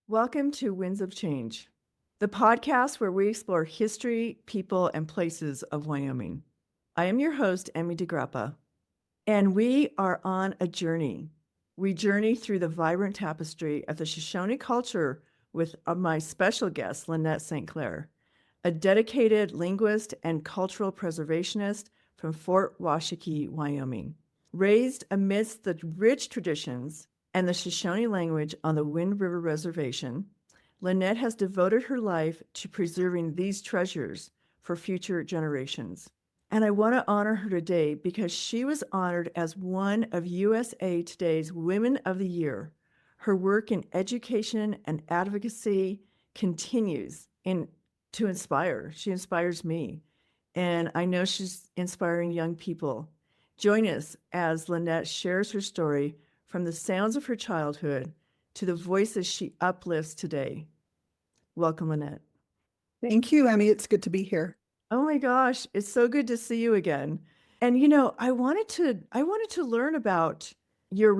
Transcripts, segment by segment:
Welcome to Winds of Change, the podcast where we explore history, people, and places of Wyoming. I am your host, Emy DiGrappa, and we are on a journey. We journey through the vibrant tapestry of the Shoshone culture with my special guest, Lynette St. Clair, a dedicated linguist and cultural preservationist from Fort Washakie, Wyoming. Raised amidst the rich traditions and the Shoshone language on the Wind River Reservation, Lynette has devoted her life to preserving these treasures for future generations. And I want to honor her today because she was honored as one of USA Today's Women of the Year. Her work in education and advocacy continues to inspire. She inspires me, and I know she's inspiring young people. Join us as Lynette shares her story from the sounds of her childhood to the voices she uplifts today. Welcome, Lynette. Thank you, Emy. It's good to be here. Oh my gosh, it's so good to see you again. And I wanted to learn about your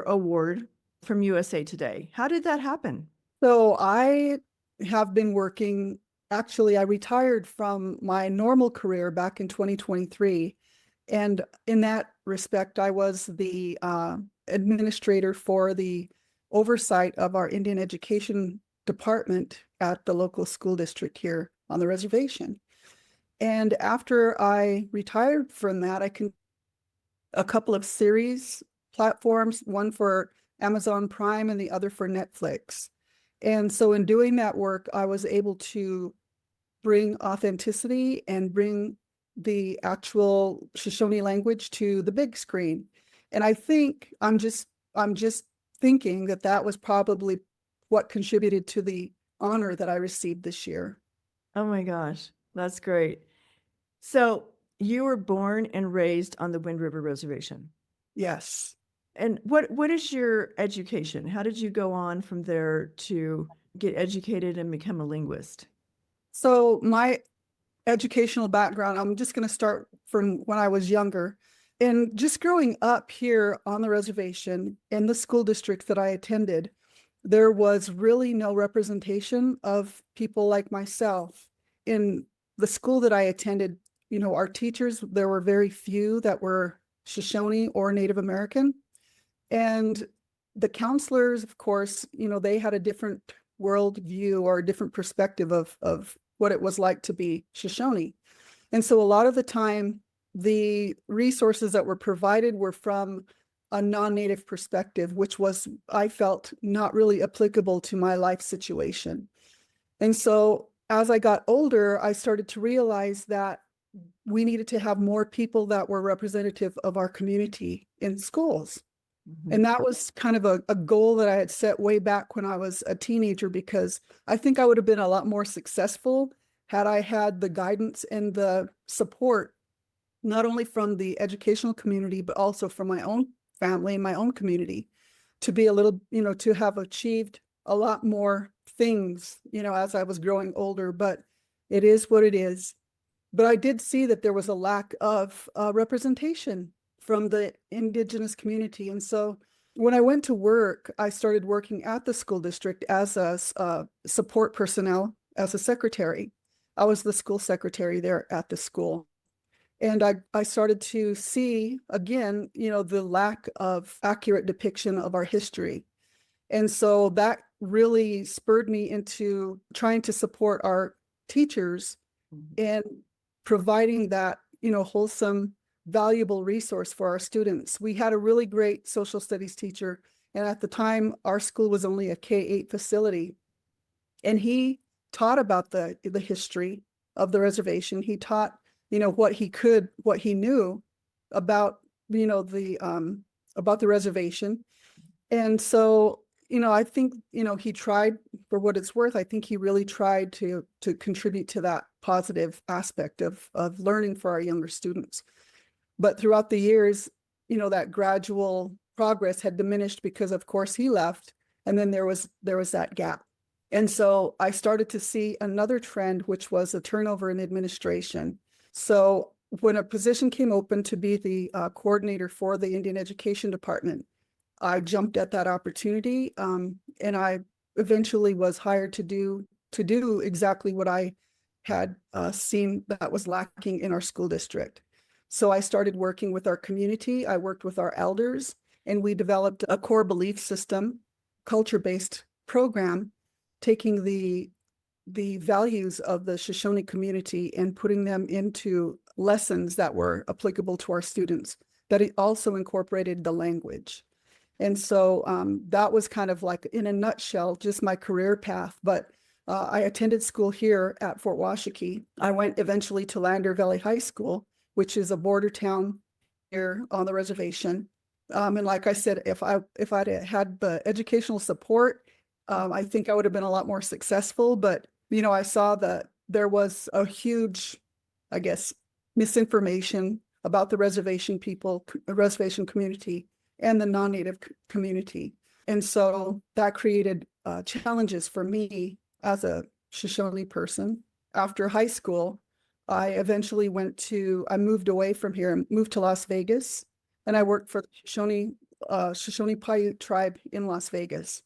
award from USA Today. How did that happen? So I have been working, actually, I retired from my normal career back in 2023. And in that respect, I was the administrator for the oversight of our Indian education department at the local school district here on the reservation. And after I retired from that, I can a couple of series platforms, one for Amazon Prime and the other for Netflix. And so in doing that work, I was able to bring authenticity and bring the actual Shoshone language to the big screen. And I think I'm just thinking that that was probably what contributed to the honor that I received this year. Oh my gosh, that's great. So you were born and raised on the Wind River Reservation. Yes. And what is your education? How did you go on from there to get educated and become a linguist? So my educational background, I'm just going to start from when I was younger. And just growing up here on the reservation in the school district that I attended, there was really no representation of people like myself. In the school that I attended, our teachers, there were very few that were Shoshone or Native American. And the counselors, of course, they had a different world view or a different perspective of what it was like to be Shoshone. And so a lot of the time, the resources that were provided were from a non-Native perspective, which was, I felt, not really applicable to my life situation. And so as I got older, I started to realize that we needed to have more people that were representative of our community in schools. Mm-hmm. And that was kind of a goal that I had set way back when I was a teenager, because I think I would have been a lot more successful had I had the guidance and the support, not only from the educational community, but also from my own family and my own community, to be a little, to have achieved a lot more things, as I was growing older. But it is what it is. But I did see that there was a lack of representation from the Indigenous community. And so when I went to work, I started working at the school district as a support personnel, as a secretary. I was the school secretary there at the school. And I started to see, again, the lack of accurate depiction of our history. And so that really spurred me into trying to support our teachers in providing that, wholesome, valuable resource for our students. We had a really great social studies teacher. And at the time, our school was only a K-8 facility. And he taught about the history of the reservation. He taught, what he knew about, about the reservation. And so, I think, he tried, for what it's worth, I think he really tried to contribute to that positive aspect of learning for our younger students. But throughout the years, that gradual progress had diminished because, of course, he left, and then there was that gap. And so I started to see another trend, which was a turnover in administration. So when a position came open to be the coordinator for the Indian Education Department, I jumped at that opportunity, and I eventually was hired to do exactly what I had seen that was lacking in our school district. So I started working with our community. I worked with our elders, and we developed a core belief system, culture-based program, taking the values of the Shoshone community and putting them into lessons that were applicable to our students, that it also incorporated the language. And so that was kind of like, in a nutshell, just my career path. But I attended school here at Fort Washakie. I went eventually to Lander Valley High School, which is a border town here on the reservation. And like I said, if I'd had the educational support, I think I would have been a lot more successful. But, I saw that there was a huge, I guess, misinformation about the reservation people, reservation community, and the non-native community. And so that created challenges for me as a Shoshone person. After high school, I eventually I moved away from here and moved to Las Vegas, and I worked for the Shoshone Paiute tribe in Las Vegas.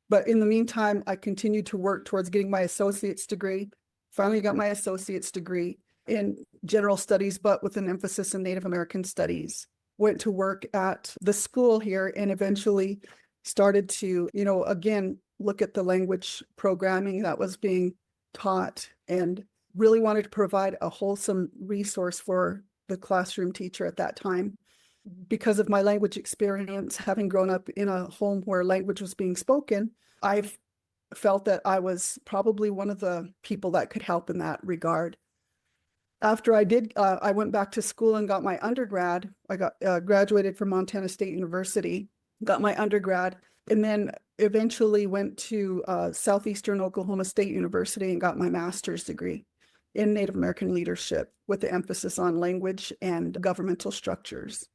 But in the meantime, I continued to work towards getting my associate's degree. Finally got my associate's degree in general studies, but with an emphasis in Native American studies. Went to work at the school here and eventually started to, again, look at the language programming that was being taught, and really wanted to provide a wholesome resource for the classroom teacher at that time. Because of my language experience, having grown up in a home where language was being spoken, I felt that I was probably one of the people that could help in that regard. After I went back to school and got my undergrad. I got graduated from Montana State University, got my undergrad, and then eventually went to Southeastern Oklahoma State University and got my master's degree in Native American leadership with the emphasis on language and governmental structures.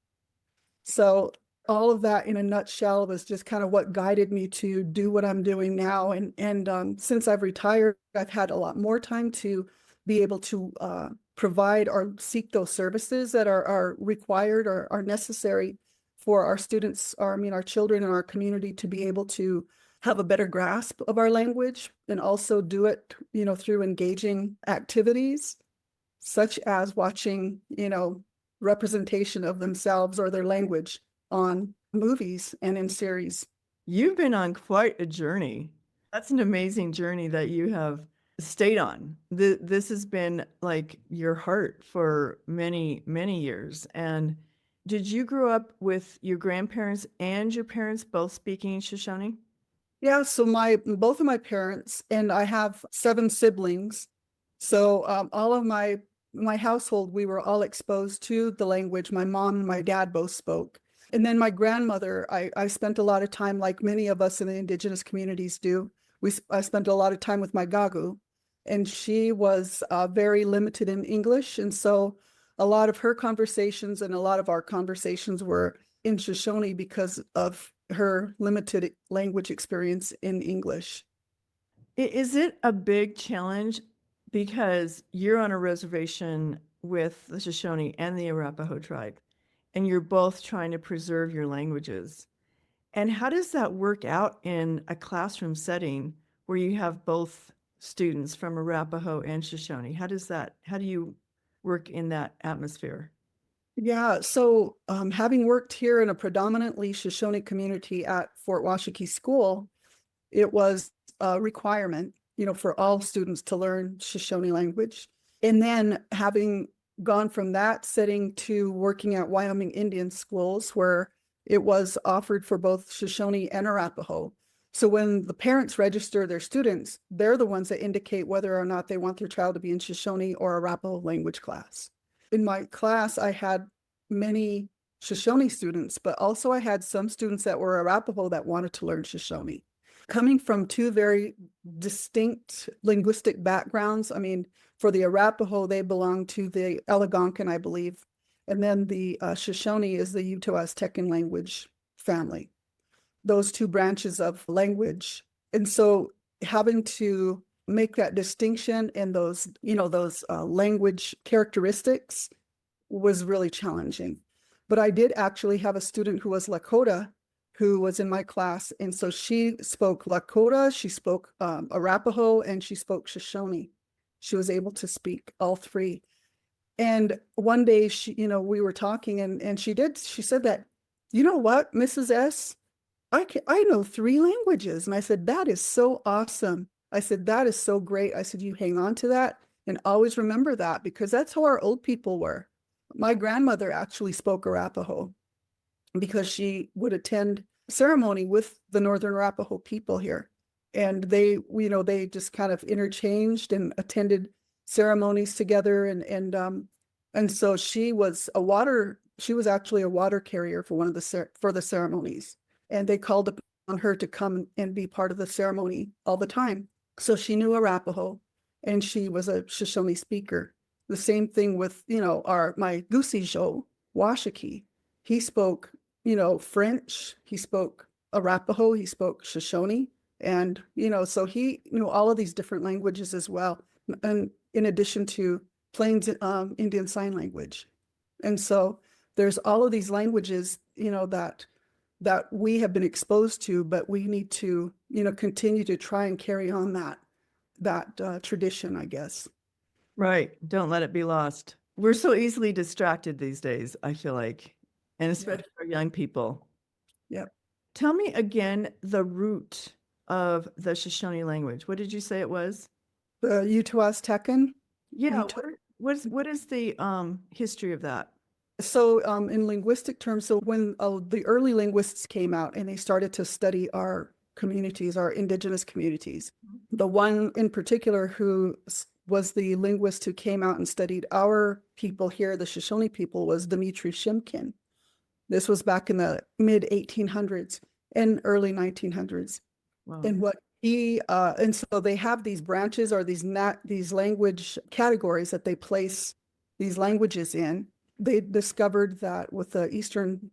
So all of that in a nutshell was just kind of what guided me to do what I'm doing now. And since I've retired, I've had a lot more time to be able to provide or seek those services that are required or are necessary for our students, our children in our community, to be able to have a better grasp of our language, and also do it, through engaging activities such as watching, representation of themselves or their language on movies and in series. You've been on quite a journey. That's an amazing journey that you have stayed on. This has been like your heart for many, many years. And did you grow up with your grandparents and your parents both speaking Shoshone? Yeah, so both of my parents, and I have 7 siblings. So all of my household, we were all exposed to the language. My mom and my dad both spoke. And then my grandmother, I spent a lot of time, like many of us in the indigenous communities do. I spent a lot of time with my gagu, and she was very limited in English. And so a lot of her conversations and a lot of our conversations were in Shoshone because of her limited language experience in English. Is it a big challenge because you're on a reservation with the Shoshone and the Arapaho tribe, and you're both trying to preserve your languages? And how does that work out in a classroom setting where you have both students from Arapaho and Shoshone? How do you work in that atmosphere? Yeah, so having worked here in a predominantly Shoshone community at Fort Washakie School, it was a requirement, for all students to learn Shoshone language. And then having gone from that setting to working at Wyoming Indian schools, where it was offered for both Shoshone and Arapaho. So when the parents register their students, they're the ones that indicate whether or not they want their child to be in Shoshone or Arapaho language class. In my class, I had many Shoshone students, but also I had some students that were Arapaho that wanted to learn Shoshone. Coming from 2 very distinct linguistic backgrounds. I mean, for the Arapaho, they belong to the Algonquin, I believe. And then the Shoshone is the Uto-Aztecan language family. Those 2 branches of language. And so having to make that distinction and those language characteristics was really challenging. But I did actually have a student who was Lakota who was in my class. And so she spoke Lakota, she spoke Arapaho, and she spoke Shoshone. She was able to speak all three. And one day we were talking and she said that, you know what, Mrs. S, I know three languages. And I said, that is so awesome. I said, that is so great. I said, you hang on to that and always remember that, because that's how our old people were. My grandmother actually spoke Arapaho because she would attend ceremony with the Northern Arapaho people here. And they just kind of interchanged and attended ceremonies together. And so she was actually a water carrier for for the ceremonies. And they called upon her to come and be part of the ceremony all the time. So she knew Arapaho and she was a Shoshone speaker. The same thing with, my Goosey Joe, Washakie. He spoke, French, he spoke Arapaho, he spoke Shoshone. And, so he knew all of these different languages as well. And in addition to Plains Indian Sign Language. And so there's all of these languages, that we have been exposed to, but we need to, continue to try and carry on that tradition, I guess. Right. Don't let it be lost. We're so easily distracted these days, I feel like, and especially for young people. Yep. Tell me again the root of the Shoshone language. What did you say it was? The Utoaztecan. Yeah. What is the history of that? So in linguistic terms, so when the early linguists came out and they started to study our communities, our indigenous communities, the one in particular who was the linguist who came out and studied our people here, the Shoshone people, was Dmitry Shimkin. This was back in the mid 1800s and early 1900s. Wow. And so they have these branches or these language categories that they place these languages in. They discovered that with the Eastern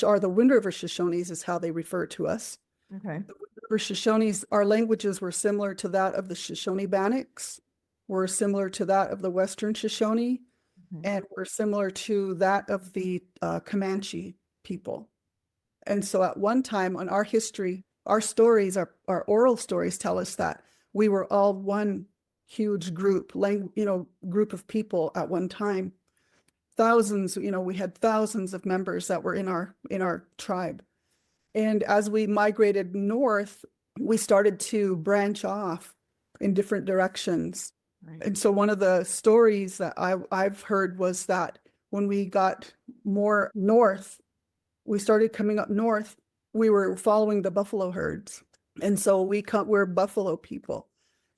or the Wind River Shoshones is how they refer to us. Okay. The Wind River Shoshones, our languages were similar to that of the Shoshone Bannocks, were similar to that of the Western Shoshone, and were similar to that of the Comanche people. And so at one time on our history, our stories, our oral stories tell us that we were all one huge group of people at one time. Thousands, we had thousands of members that were in our tribe. And as we migrated north, we started to branch off in different directions. Right. And so one of the stories that I've heard was that when we got more north, we started coming up north, we were following the buffalo herds. And so we're buffalo people.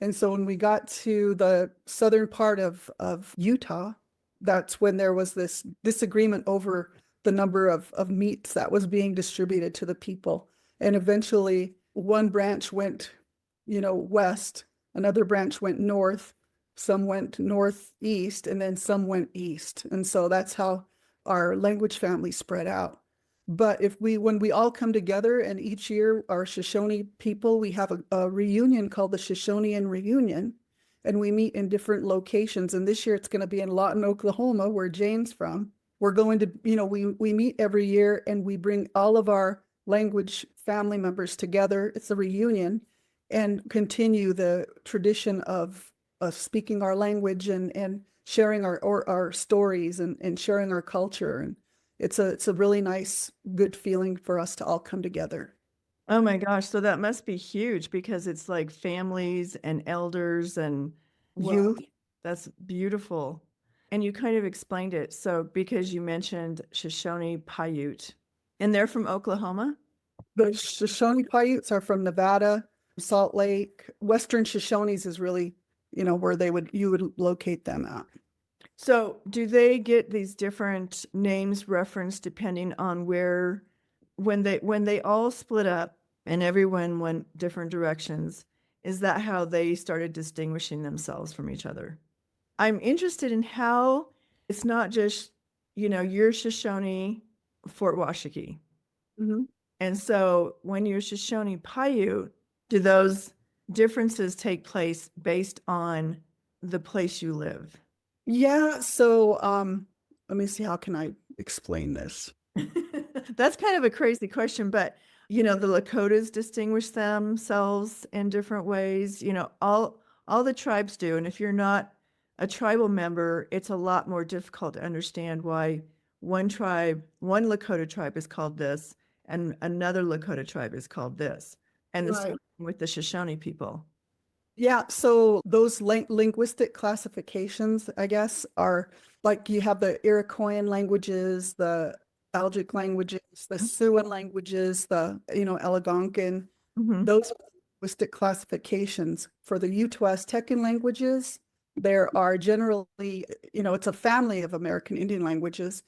And so when we got to the southern part of Utah, that's when there was this disagreement over the number of meats that was being distributed to the people. And eventually one branch went, west, another branch went north, some went northeast, and then some went east. And so that's how our language family spread out. But when we all come together, and each year our Shoshone people, we have a reunion called the Shoshonean Reunion, and we meet in different locations. And this year it's going to be in Lawton, Oklahoma, where Jane's from. We're going to, we meet every year and we bring all of our language family members together. It's a reunion, and continue the tradition of speaking our language and sharing our stories and sharing our culture. And it's a really nice, good feeling for us to all come together. Oh my gosh. So that must be huge, because it's like families and elders and youth. That's beautiful. And you kind of explained it. So because you mentioned Shoshone Paiute, and they're from Oklahoma? The Shoshone Paiutes are from Nevada, Salt Lake. Western Shoshones is really, where you would locate them at. So do they get these different names referenced depending on when they all split up and everyone went different directions? Is that how they started distinguishing themselves from each other? I'm interested in how it's not just, you're Shoshone, Fort Washakie. Mm-hmm. And so when you're Shoshone Paiute, do those differences take place based on the place you live? Yeah. So let me see, how can I explain this? That's kind of a crazy question, but You know, the Lakotas distinguish themselves in different ways. You know, all the tribes do. And if you're not a tribal member, it's a lot more difficult to understand why one Lakota tribe is called this, and another Lakota tribe is called this. And the Right. same with the Shoshone people. Yeah, so those linguistic classifications, I guess, are like you have the Iroquoian languages, the Algic languages, the Siouan languages, the, Algonquin, Mm-hmm. those linguistic classifications. For the Uto-Aztecan languages, there are generally, it's a family of American Indian languages,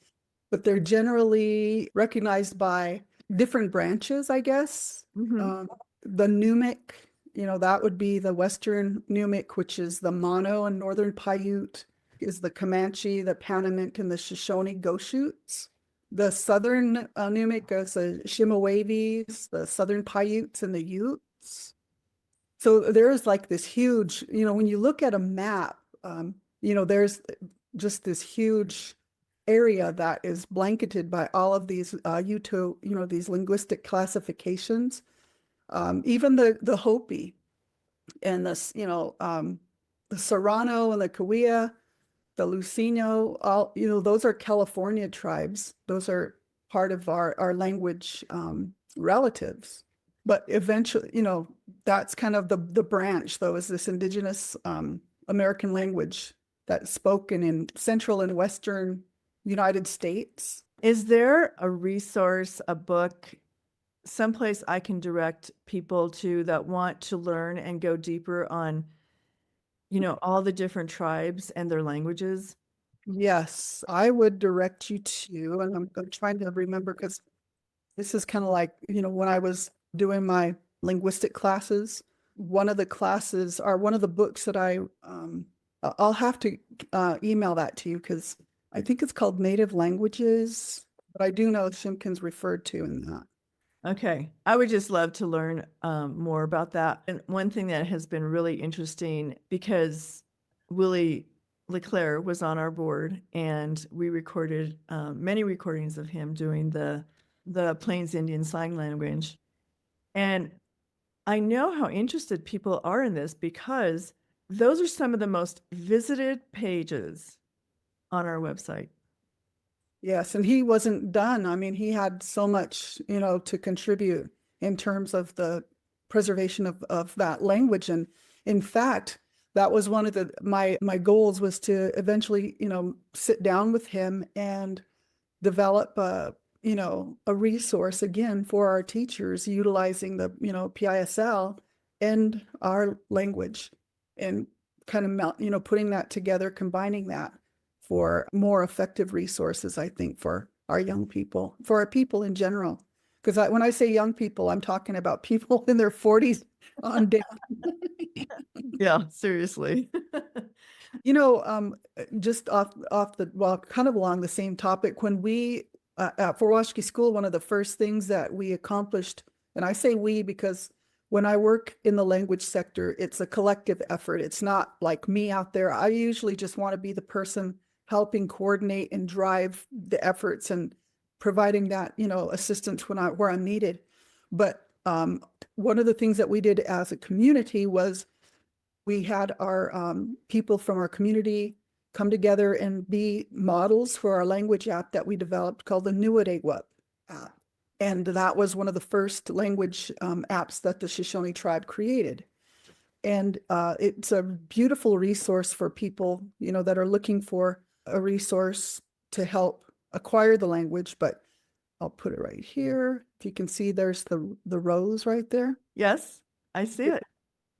but they're generally recognized by different branches, I guess. Mm-hmm. The Numic, that would be the Western Numic, which is the Mono and Northern Paiute, is the Comanche, the Panamint, and the Shoshone Goshutes. The Southern Numic is the Shimawaves, the Southern Paiutes, and the Utes. So there's like this huge, when you look at a map, there's just this huge area that is blanketed by all of these these linguistic classifications. Even the Hopi and the Serrano and the Cahuilla, the Luceno, all, those are California tribes. Those are part of our language relatives. But eventually, that's kind of the branch, though, is this indigenous American language that's spoken in Central and Western United States. Is there a resource, a book, someplace I can direct people to that want to learn and go deeper on, all the different tribes and their languages? Yes, I would direct you to, and I'm trying to remember because this is kind of like, when I was doing my linguistic classes, one of the books that I'll have to email that to you because I think it's called Native Languages, but I do know Shimkin's referred to in that. Okay. I would just love to learn more about that. And one thing that has been really interesting, because Willie LeClaire was on our board and we recorded many recordings of him doing the Plains Indian Sign Language. And I know how interested people are in this because those are some of the most visited pages on our website. Yes, and he wasn't done. I mean, he had so much, to contribute in terms of the preservation of that language. And in fact, that was one of my goals, was to eventually, sit down with him and develop a resource again for our teachers utilizing the, PISL and our language, and kind of, putting that together, combining that for more effective resources, I think, for our young people, for our people in general. Because when I say young people, I'm talking about people in their 40s on down. Yeah, seriously. Just kind of along the same topic, when we at Fort Washakie School, one of the first things that we accomplished, and I say we because when I work in the language sector, it's a collective effort. It's not like me out there. I usually just want to be the person helping coordinate and drive the efforts and providing that, assistance where I'm needed. But one of the things that we did as a community was we had our people from our community come together and be models for our language app that we developed called the Newe Daygwap app. And that was one of the first language apps that the Shoshone tribe created. And it's a beautiful resource for people, that are looking for a resource to help acquire the language. But I'll put it right here. If you can see, there's the rose right there. Yes, I see it.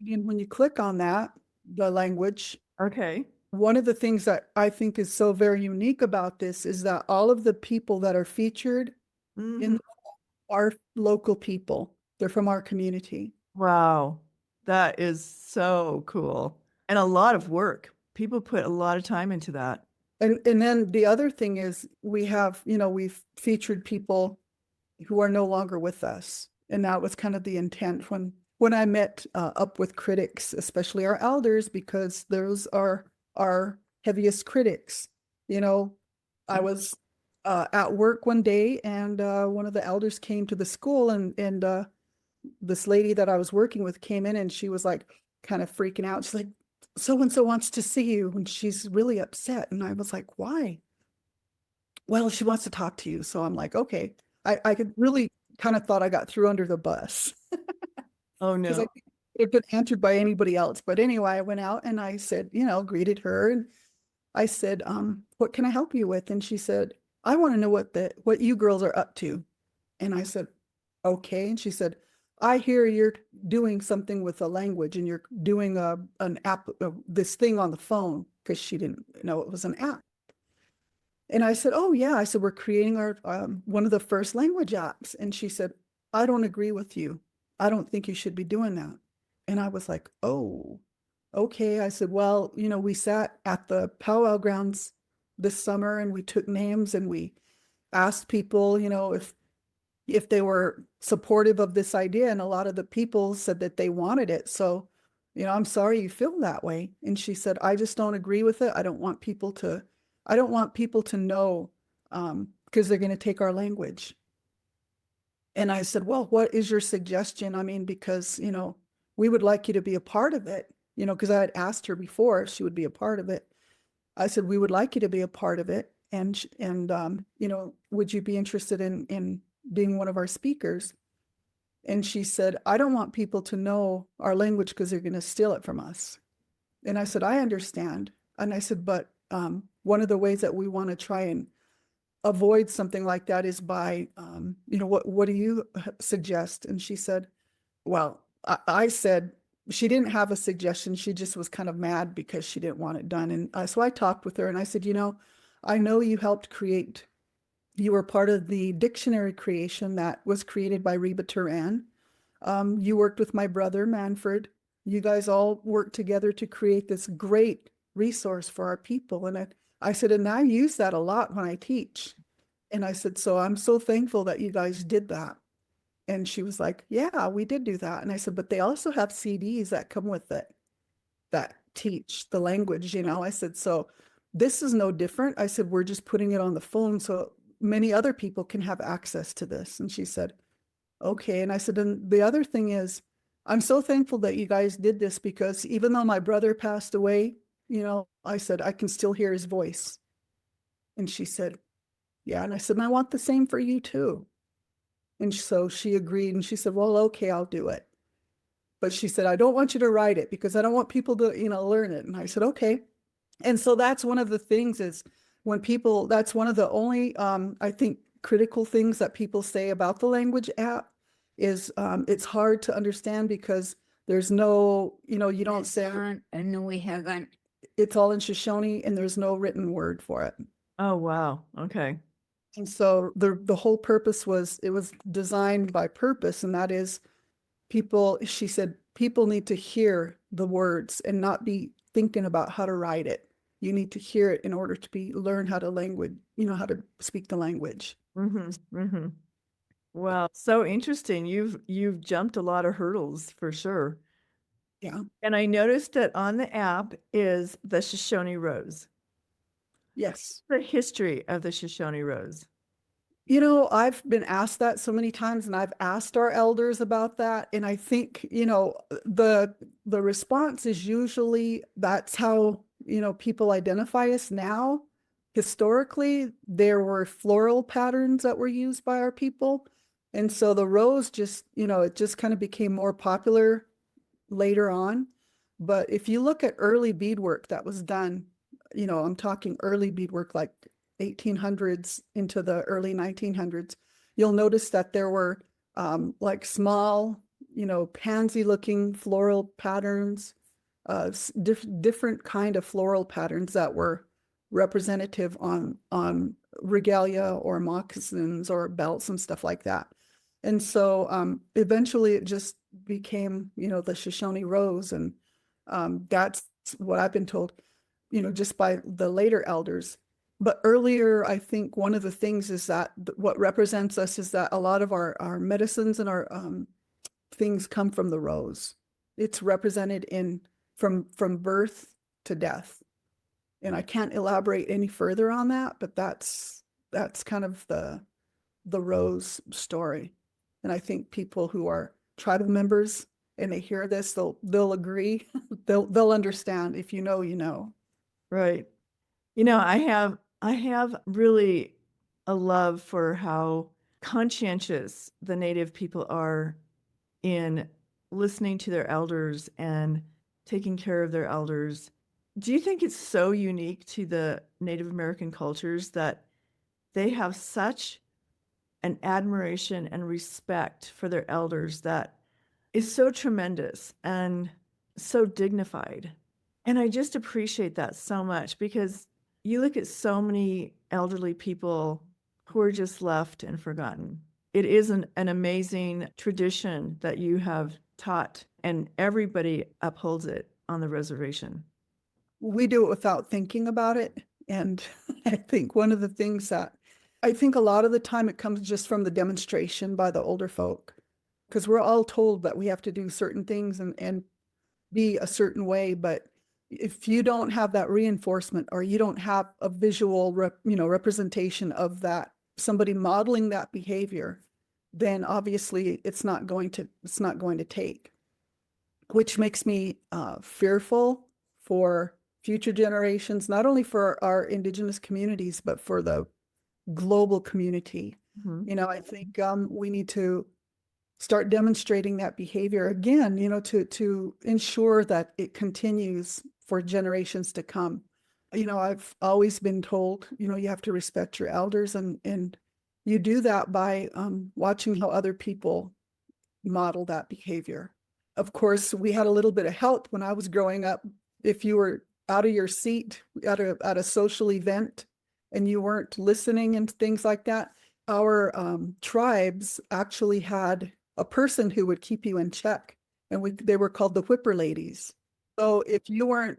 And when you click on that, the language, Okay. one of the things that I think is so very unique about this is that all of the people that are featured in are local people. They're from our community. Wow, that is so cool. And a lot of work. People put a lot of time into that. And then the other thing is we have, we've featured people who are no longer with us. And that was kind of the intent when I met up with critics, especially our elders, because those are our heaviest critics. I was at work one day, and one of the elders came to the school, and this lady that I was working with came in, and she was like kind of freaking out. She's like, so and so wants to see you, and she's really upset. And I was like, why? Well, she wants to talk to you. So I'm like, okay. I could really kind of thought I got through under the bus Oh, because I no. think it had been answered by anybody else. But anyway, I went out and I said, greeted her, and I said, what can I help you with? And she said, I want to know what you girls are up to. And I said, okay. And she said, I hear you're doing something with a language, and you're doing an app, this thing on the phone, because she didn't know it was an app. And I said, oh yeah. I said, we're creating our one of the first language apps. And she said, I don't agree with you. I don't think you should be doing that. And I was like, oh, okay. I said, well, we sat at the powwow grounds this summer, and we took names, and we asked people, if they were supportive of this idea. And a lot of the people said that they wanted it. So, I'm sorry you feel that way. And she said, I just don't agree with it. I don't want people to know, because they're going to take our language. And I said, well, what is your suggestion? I mean, because, we would like you to be a part of it, because I had asked her before if she would be a part of it. I said, we would like you to be a part of it. And would you be interested in being one of our speakers? And she said, I don't want people to know our language because they're going to steal it from us. And I said, I understand. And I said, but one of the ways that we want to try and avoid something like that is by, what do you suggest? And she said, well, I said, she didn't have a suggestion. She just was kind of mad because she didn't want it done. And so I talked with her, and I said, I know you helped create, you were part of the dictionary creation that was created by Reba Turan. You worked with my brother, Manfred. You guys all worked together to create this great resource for our people. And I said, and I use that a lot when I teach. And I said, so I'm so thankful that you guys did that. And she was like, yeah, we did do that. And I said, but they also have CDs that come with it that teach the language. I said, so this is no different. I said, we're just putting it on the phone so many other people can have access to this. And she said, okay. And I said, and the other thing is, I'm so thankful that you guys did this, because even though my brother passed away, I said, I can still hear his voice. And she said, yeah. And I said, and I want the same for you too. And so she agreed, and she said, well, okay, I'll do it. But she said, I don't want you to write it because I don't want people to, learn it. And I said, okay. And so that's one of the things is when people, that's one of the only, I think, critical things that people say about the language app is it's hard to understand because there's no, you don't say, and we haven't. It's all in Shoshone and there's no written word for it. Oh, wow. Okay. And so the whole purpose was, it was designed by purpose, and that is people, she said, people need to hear the words and not be thinking about how to write it. You need to hear it in order to learn how to how to speak the language. Mm-hmm. Mm-hmm. Wow. So interesting. You've jumped a lot of hurdles for sure. Yeah. And I noticed that on the app is the Shoshone Rose. Yes. The history of the Shoshone Rose. I've been asked that so many times, and I've asked our elders about that. And I think, the response is usually that's how, people identify us now. Historically, there were floral patterns that were used by our people. And so the rose just, it just kind of became more popular later on. But if you look at early beadwork that was done, I'm talking early beadwork like 1800s into the early 1900s, you'll notice that there were like small, pansy looking floral patterns, different kind of floral patterns that were representative on regalia or moccasins or belts and stuff like that. And so eventually it just became, the Shoshone Rose. And that's what I've been told, just by the later elders. But earlier, I think one of the things is that what represents us is that a lot of our medicines and our things come from the rose. It's represented from birth to death. And I can't elaborate any further on that, but that's that's kind of the Rose story. And I think people who are tribal members and they hear this, they'll agree. They'll understand. If you know, you know. Right. You know, I have really a love for how conscientious the Native people are in listening to their elders and taking care of their elders. Do you think it's so unique to the Native American cultures that they have such an admiration and respect for their elders that is so tremendous and so dignified? And I just appreciate that so much because you look at so many elderly people who are just left and forgotten. It is an amazing tradition that you have taught, and everybody upholds it on the reservation. We do it without thinking about it. And I think one of the things that I think a lot of the time it comes just from the demonstration by the older folk, because we're all told that we have to do certain things and be a certain way. But if you don't have that reinforcement or you don't have a visual representation of that, somebody modeling that behavior, then obviously it's not going to take, which makes me fearful for future generations, not only for our Indigenous communities, but for the global community. Mhm. I think we need to start demonstrating that behavior again, to ensure that it continues for generations to come. I've always been told, you have to respect your elders, and you do that by watching how other people model that behavior. Of course, we had a little bit of help when I was growing up. If you were out of your seat at a social event and you weren't listening and things like that, our tribes actually had a person who would keep you in check, and they were called the whipper ladies. So if you weren't,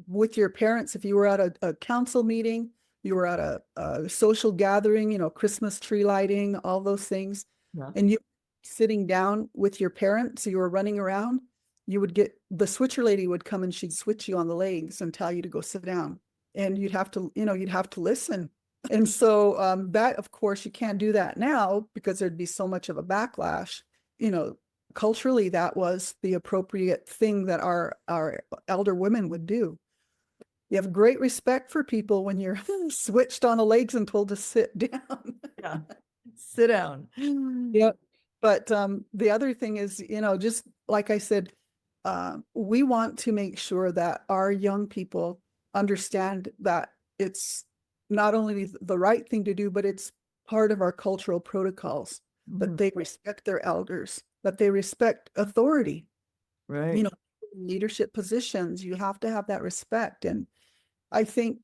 with your parents, if you were at a council meeting, you were at a social gathering, Christmas tree lighting, all those things, Yeah. and you sitting down with your parents, you were running around, you would get the switcher lady would come and she'd switch you on the legs and tell you to go sit down, and you'd have to listen. And so that, of course, you can't do that now because there'd be so much of a backlash. Culturally, that was the appropriate thing that our elder women would do. You have great respect for people when you're switched on the legs and told to sit down. Yeah. Sit down. Yep. But the other thing is, just like I said, we want to make sure that our young people understand that it's not only the right thing to do, but it's part of our cultural protocols, that Mhm. they respect their elders, that they respect authority. Right. Leadership positions, you have to have that respect. And I think,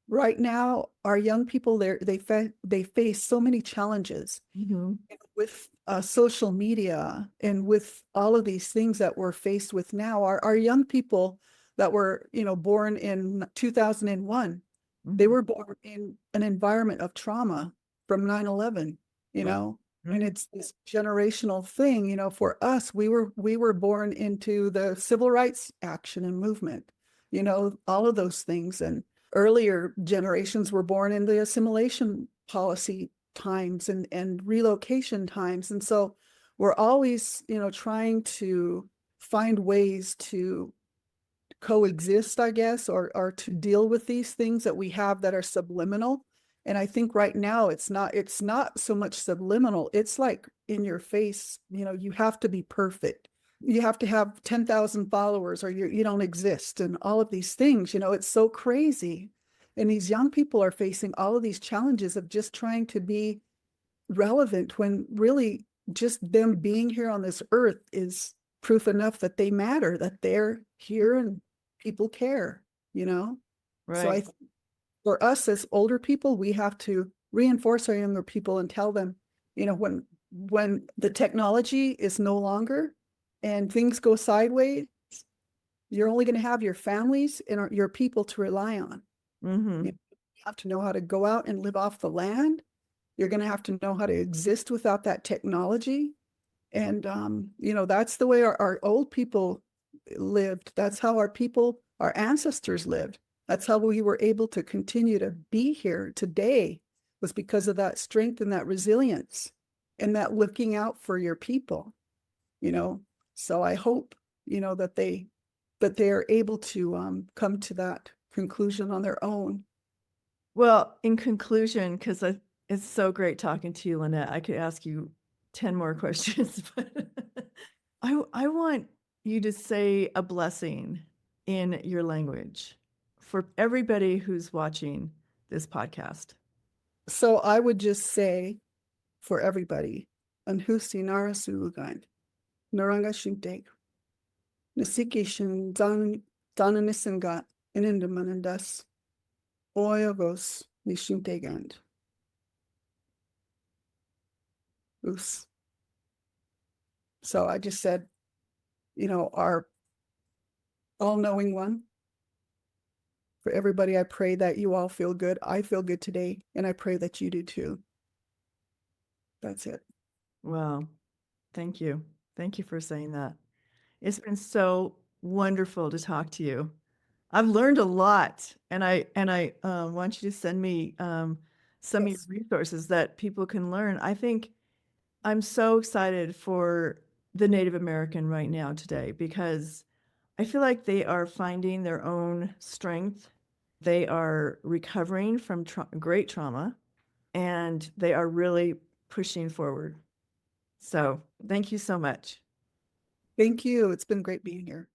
right now, our young people, they face so many challenges Mhm. with social media and with all of these things that we're faced with now. Our young people that were, born in 2001, they Mhm. were born in an environment of trauma from 9/11, Right. and it's this generational thing. For us, we were born into the civil rights action and movement, all of those things. And earlier generations were born in the assimilation policy times and relocation times. And so we're always, trying to find ways to coexist, I guess, or to deal with these things that we have that are subliminal. And I think right now it's not so much subliminal. It's like in your face, you have to be perfect. You have to have 10,000 followers or you don't exist, and all of these things, it's so crazy. And these young people are facing all of these challenges of just trying to be relevant when really just them being here on this earth is proof enough that they matter, that they're here and people care. So Right. for us as older people, we have to reinforce our younger people and tell them, when the technology is no longer and things go sideways, you're only going to have your families and your people to rely on. You Mhm. have to know how to go out and live off the land. You're going to have to know how to exist without that technology. And, that's the way our old people lived. That's how our ancestors lived. That's how we were able to continue to be here today, was because of that strength and that resilience and that looking out for your people, you know. So I hope, that they are able to come to that conclusion on their own. Well, in conclusion, because it's so great talking to you, Lynette. I could ask you 10 more questions, but I want you to say a blessing in your language for everybody who's watching this podcast. So I would just say for everybody, Anhusi Nara Sulugan, Naranga Shinteg, Nasikishin Dananisingat, Inindamanandas, Oyagos, Nishintegand. Oos. So I just said, our all-knowing one. For everybody, I pray that you all feel good. I feel good today, and I pray that you do too. That's it. Wow. Thank you. Thank you for saying that. It's been so wonderful to talk to you. I've learned a lot, and I want you to send me some of your Yes. resources that people can learn. I think I'm so excited for the Native American right now today, because I feel like they are finding their own strength. They are recovering from great trauma, and they are really pushing forward. So thank you so much. Thank you. It's been great being here.